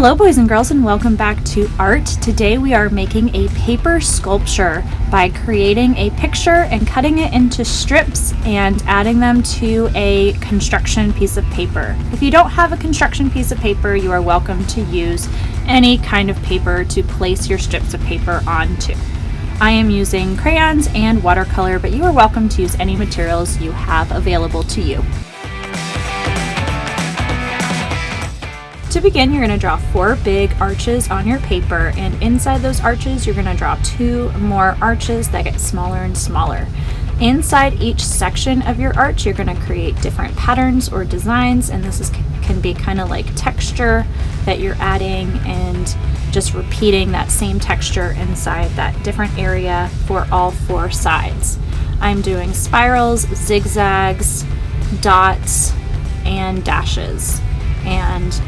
Hello boys and girls, and welcome back to art. Today we are making a paper sculpture by creating a picture and cutting it into strips and adding them to a construction piece of paper. If you don't have a construction piece of paper, you are welcome to use any kind of paper to place your strips of paper onto. I am using crayons and watercolor, but you are welcome to use any materials you have available to you. To begin, you're going to draw 4 big arches on your paper, and inside those arches you're going to draw 2 more arches that get smaller and smaller. Inside each section of your arch you're going to create different patterns or designs, and this can be kind of like texture that you're adding and just repeating that same texture inside that different area for all 4 sides. I'm doing spirals, zigzags, dots, and dashes. And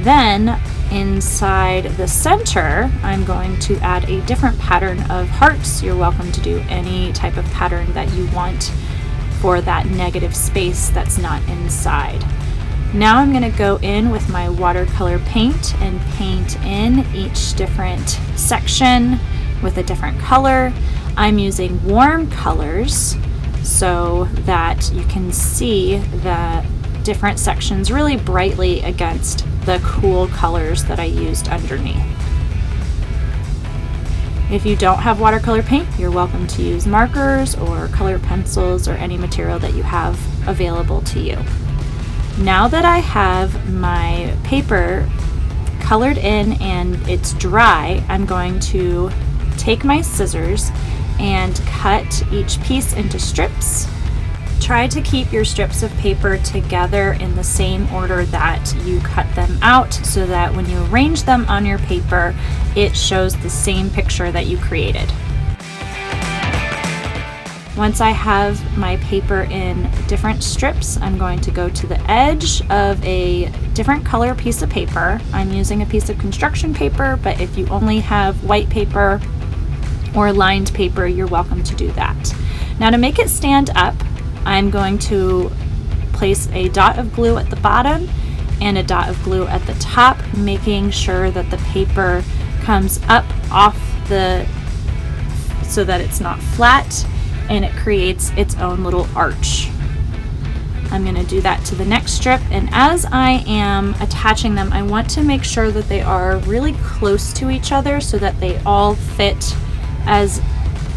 then inside the center, I'm going to add a different pattern of hearts. You're welcome to do any type of pattern that you want for that negative space that's not inside. Now I'm going to go in with my watercolor paint and paint in each different section with a different color. I'm using warm colors so that you can see the different sections really brightly against the cool colors that I used underneath. If you don't have watercolor paint, you're welcome to use markers or colored pencils or any material that you have available to you. Now that I have my paper colored in and it's dry, I'm going to take my scissors and cut each piece into strips. Try to keep your strips of paper together in the same order that you cut them out so that when you arrange them on your paper, it shows the same picture that you created. Once I have my paper in different strips, I'm going to go to the edge of a different color piece of paper. I'm using a piece of construction paper, but if you only have white paper or lined paper, you're welcome to do that. Now to make it stand up, I'm going to place a dot of glue at the bottom and a dot of glue at the top, making sure that the paper comes up off so that it's not flat and it creates its own little arch. I'm going to do that to the next strip, and as I am attaching them, I want to make sure that they are really close to each other so that they all fit as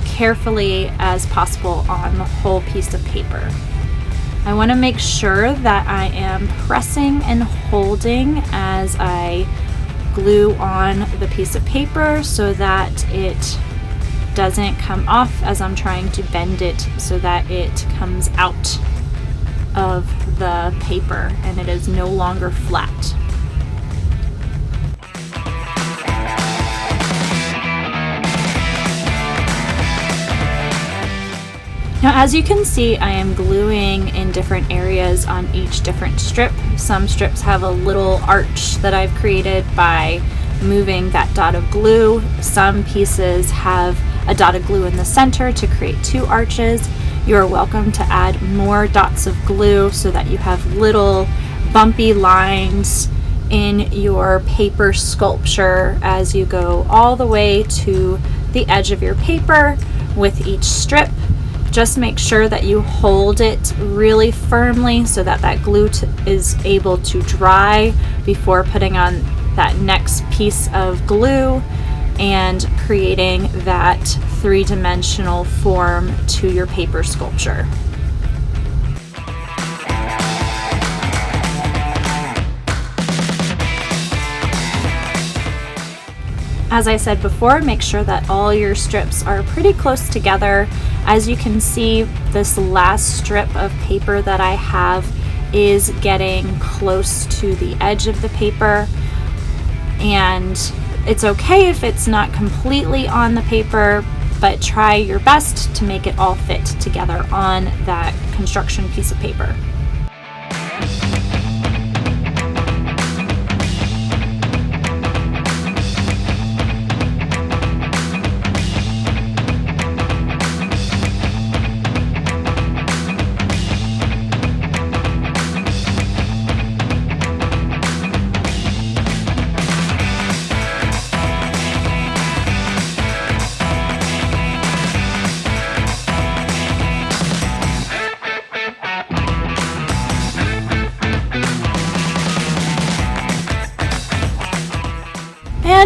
carefully as possible on the whole piece of paper. I want to make sure that I am pressing and holding as I glue on the piece of paper so that it doesn't come off as I'm trying to bend it so that it comes out of the paper and it is no longer flat. Now, as you can see, I am gluing in different areas on each different strip. Some strips have a little arch that I've created by moving that dot of glue. Some pieces have a dot of glue in the center to create 2 arches. You are welcome to add more dots of glue so that you have little bumpy lines in your paper sculpture as you go all the way to the edge of your paper with each strip. Just make sure that you hold it really firmly so that that glue is able to dry before putting on that next piece of glue and creating that 3-dimensional form to your paper sculpture. As I said before, make sure that all your strips are pretty close together. As you can see, this last strip of paper that I have is getting close to the edge of the paper, and it's okay if it's not completely on the paper, but try your best to make it all fit together on that construction piece of paper.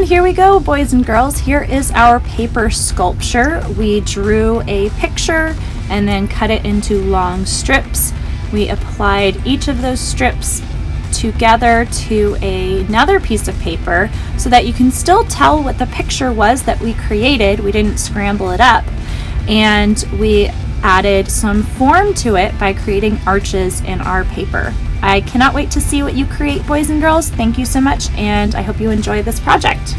here we go, boys and girls. Here is our paper sculpture. We drew a picture and then cut it into long strips. We applied each of those strips together to another piece of paper so that you can still tell what the picture was that we created. We didn't scramble it up. And we added some form to it by creating arches in our paper. I cannot wait to see what you create, boys and girls. Thank you so much, and I hope you enjoy this project.